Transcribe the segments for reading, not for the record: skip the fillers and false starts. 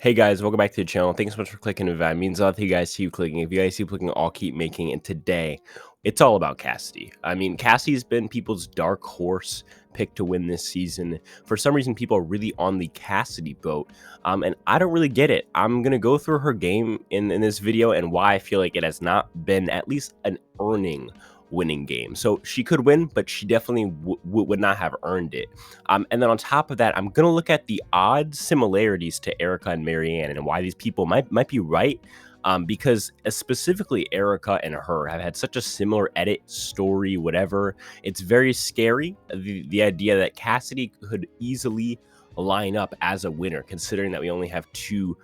Hey guys, welcome back to the channel. Thanks so much for clicking. If that means a lot to you guys, keep clicking. If you guys keep clicking, I'll keep making. And today, it's all about Cassidy. I mean, Cassidy's been people's dark horse pick to win this season. For some reason, people are really on the Cassidy boat, and I don't really get it. I'm gonna go through her game in this video and why I feel like it has not been at least an earning winning game. So she could win, but she definitely would not have earned it. And then on top of that, I'm going to look at the odd similarities to Erica and Marianne and why these people might be right. Because specifically Erica and her have had such a similar edit, story, whatever. It's very scary, the idea that Cassidy could easily line up as a winner, considering that we only have two,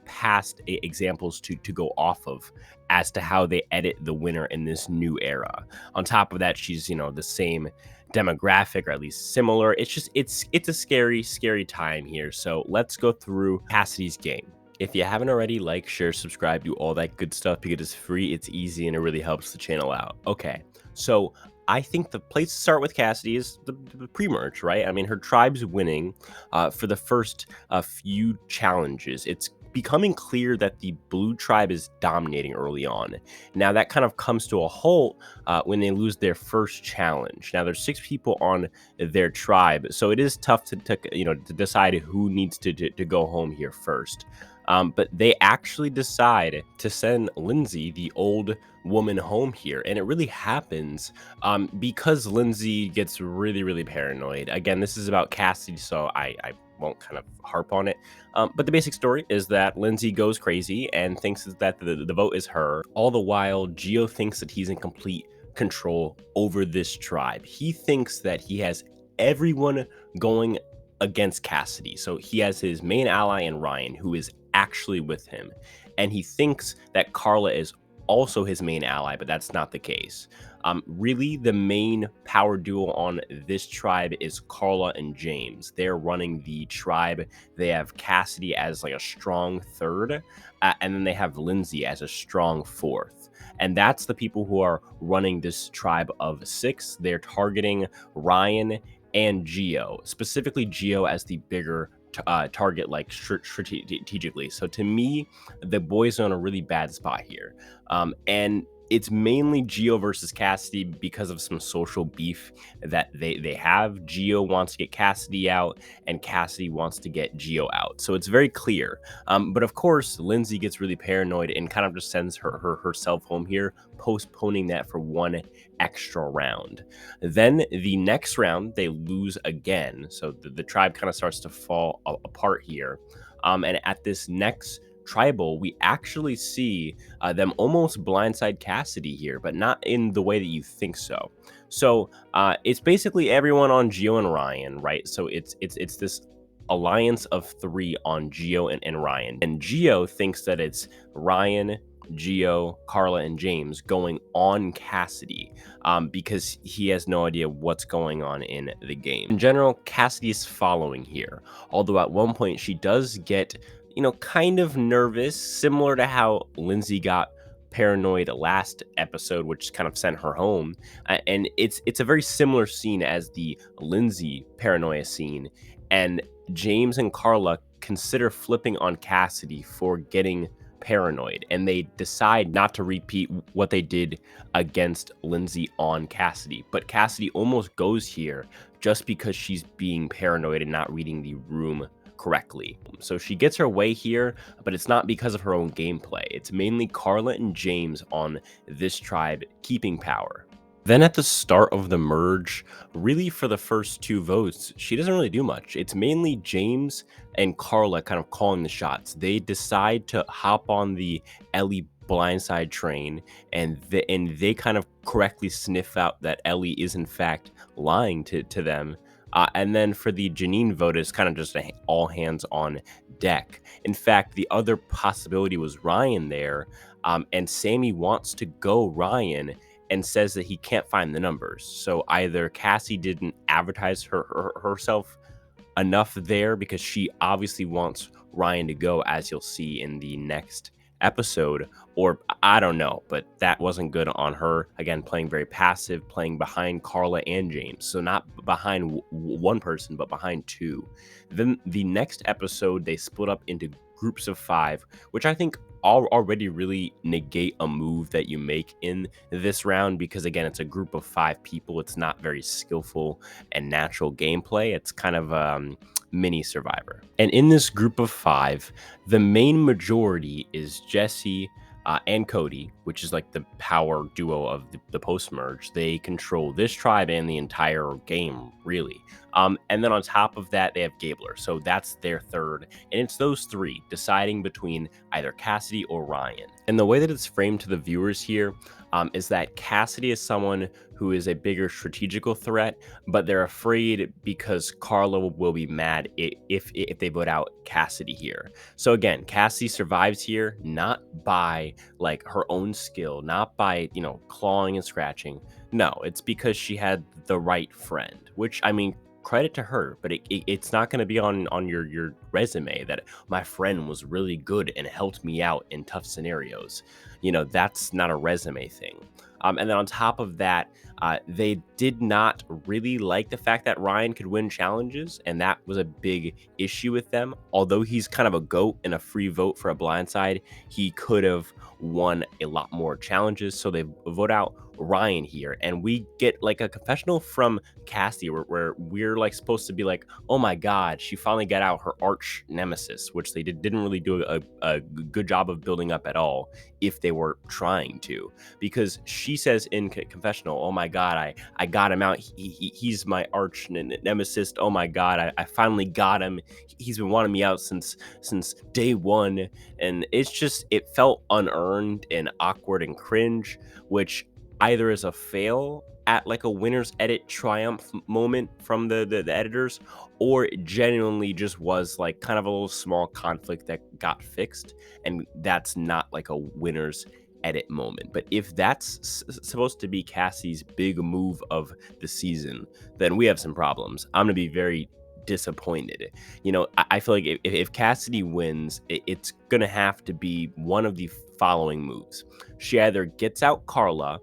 past examples to go off of as to how they edit the winner in this new era. On top of that, she's, the same demographic, or at least similar. It's a scary time here. So let's go through Cassidy's game. If you haven't already, like, share, subscribe, do all that good stuff because it's free, it's easy, and it really helps the channel out. Okay, so I think the place to start with Cassidy is the pre-merge, right? I mean, her tribe's winning for the first few challenges. It's becoming clear that the blue tribe is dominating early on. Now that kind of comes to a halt when they lose their first challenge. Now there's 6 people on their tribe, so it is tough to decide who needs to go home here first. But they actually decide to send Lindsay, the old woman, home here. And it really happens because Lindsay gets really paranoid. Again, this is about Cassidy, so I won't kind of harp on it. But the basic story is that Lindsay goes crazy and thinks that the vote is her. All the while, Gio thinks that he's in complete control over this tribe. He thinks that he has everyone going against Cassidy. So he has his main ally in Ryan, who is actually with him. And he thinks that Carla is also his main ally, but that's not the case. Really, the main power duo on this tribe is Carla and James. They're running the tribe. They have Cassidy as like a strong third, and then they have Lindsay as a strong fourth. And that's the people who are running this tribe of 6. They're targeting Ryan and Gio, specifically Gio as the bigger target, like strategically. So to me, the boys are in a really bad spot here. And it's mainly Gio versus Cassidy because of some social beef that they have. Gio wants to get Cassidy out, and Cassidy wants to get Gio out. So it's very clear. But of course, Lindsay gets really paranoid and kind of just sends herself home here, postponing that for one extra round. Then the next round, they lose again. So the tribe kind of starts to fall apart here. And at this next tribal, we actually see them almost blindside Cassidy here, but not in the way that you think so. So it's basically everyone on Gio and Ryan, right? So it's this alliance of 3 on Gio and Ryan. And Gio thinks that it's Ryan, Gio, Carla, and James going on Cassidy because he has no idea what's going on in the game. In general, Cassidy is following here, although at one point she does get kind of nervous, similar to how Lindsay got paranoid last episode, which kind of sent her home. And it's a very similar scene as the Lindsay paranoia scene. And James and Carla consider flipping on Cassidy for getting paranoid, and they decide not to repeat what they did against Lindsay on Cassidy. But Cassidy almost goes here just because she's being paranoid and not reading the room correctly. So she gets her way here, but it's not because of her own gameplay. It's mainly Carla and James on this tribe keeping power. Then at the start of the merge, really for the first 2 votes, she doesn't really do much. It's mainly James and Carla kind of calling the shots. They decide to hop on the Ellie blindside train, and they kind of correctly sniff out that Ellie is in fact lying to them. And then for the Janine vote, it's kind of just all hands on deck. In fact, the other possibility was Ryan there, and Sammy wants to go Ryan and says that he can't find the numbers. So either Cassie didn't advertise herself enough there, because she obviously wants Ryan to go, as you'll see in the next episode, or I don't know, but that wasn't good on her. Again, playing very passive, playing behind Carla and James, so not behind one person but behind 2. Then the next episode, they split up into groups of 5, which I think already really negate a move that you make in this round because again, it's a group of 5 people. It's not very skillful and natural gameplay. It's kind of mini Survivor. And in this group of 5, the main majority is Jesse and Cody, which is like the power duo of the post merge. They control this tribe and the entire game, really. And then on top of that, they have Gabler. So that's their third. And it's those 3 deciding between either Cassidy or Ryan. And the way that it's framed to the viewers here is that Cassidy is someone who is a bigger strategical threat, but they're afraid because Carla will be mad if they vote out Cassidy here. So again, Cassidy survives here not by like her own skill, not by, clawing and scratching. No, it's because she had the right friend, which I mean, credit to her, but it's not going to be on your resume that my friend was really good and helped me out in tough scenarios. That's not a resume thing. And then on top of that, they did not really like the fact that Ryan could win challenges, and that was a big issue with them. Although he's kind of a GOAT and a free vote for a blindside, he could have won a lot more challenges, so they vote out Ryan here, and we get like a confessional from Cassie where we're like supposed to be like, oh my god, she finally got out her arch nemesis, which they didn't really do a good job of building up at all if they were trying to, because she says in confessional, oh my god, I got him out, he's my arch nemesis, oh my god, I finally got him, he's been wanting me out since day one. And it felt unearned and awkward and cringe, which either is a fail at like a winner's edit triumph moment from the editors, or it genuinely just was like kind of a little small conflict that got fixed, and that's not like a winner's edit moment. But if that's supposed to be Cassie's big move of the season, then we have some problems. I'm gonna be very disappointed. I feel like if Cassidy wins, it's gonna have to be one of the following moves. She either gets out Carla,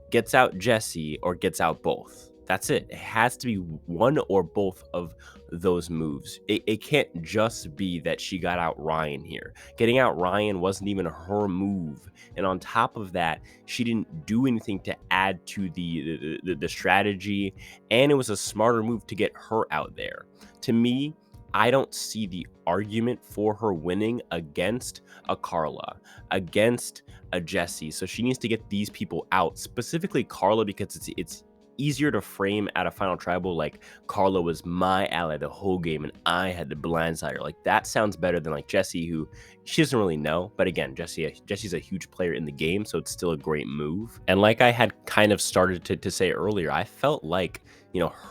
gets out Jesse, or gets out both. That's it. It has to be one or both of those moves. It can't just be that she got out Ryan here. Getting out Ryan wasn't even her move. And on top of that, she didn't do anything to add to the strategy. And it was a smarter move to get her out there. To me, I don't see the argument for her winning against a Carla, against a Jesse. So she needs to get these people out, specifically Carla, because it's easier to frame at a final tribal like Carla was my ally the whole game and I had to blindside her. Like that sounds better than like Jesse, who she doesn't really know. But again, Jesse's a huge player in the game, so it's still a great move. And like I had kind of started to say earlier, I felt like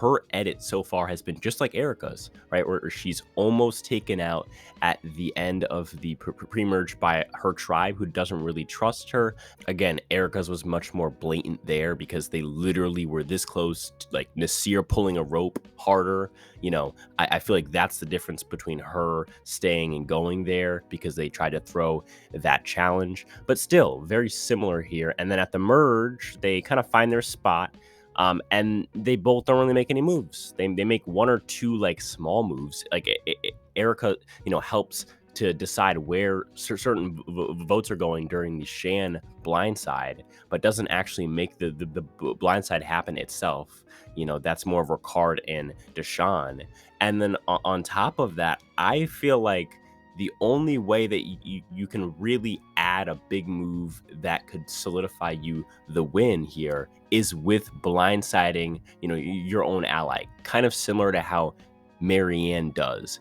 her edit so far has been just like Erica's, right? Where she's almost taken out at the end of the pre-merge by her tribe, who doesn't really trust her. Again, Erica's was much more blatant there because they literally were this close to, like, Nasir pulling a rope harder. I feel like that's the difference between her staying and going there, because they tried to throw that challenge. But still, very similar here. And then at the merge, they kind of find their spot. And they both don't really make any moves. They make one or two like small moves. Like Erica, helps to decide where certain votes are going during the Shan blindside, but doesn't actually make the blindside happen itself. That's more of Ricard and Deshawn. And then on top of that, I feel like the only way that you can really add a big move that could solidify you the win here is with blindsiding, your own ally, kind of similar to how Marianne does.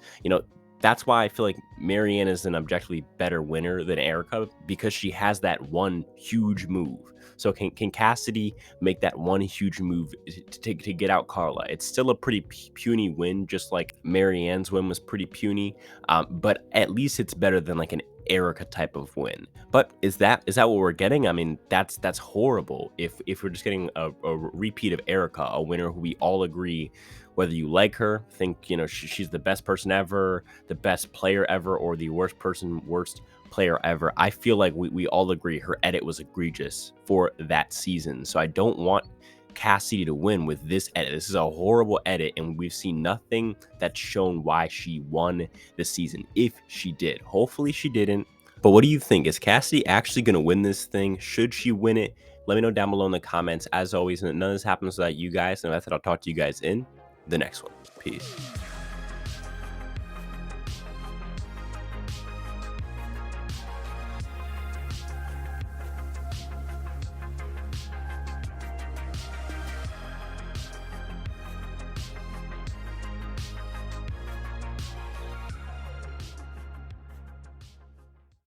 That's why I feel like Marianne is an objectively better winner than Erica, because she has that one huge move. So can Cassidy make that one huge move to get out Carla? It's still a pretty puny win, just like Marianne's win was pretty puny. But at least it's better than like an Erica type of win. But is that what we're getting? I mean, that's horrible. If we're just getting a repeat of Erica, a winner who we all agree, whether you like her, think she's the best person ever, the best player ever, or the worst player ever, I feel like we all agree her edit was egregious for that season. So I don't want Cassidy to win with this edit. This is a horrible edit, and we've seen nothing that's shown why she won this season. If she did, hopefully she didn't. But what do you think? Is Cassidy actually going to win this thing? Should she win it? Let me know down below in the comments. As always, none of this happens without you guys. And with that, I'll talk to you guys in the next one. Peace.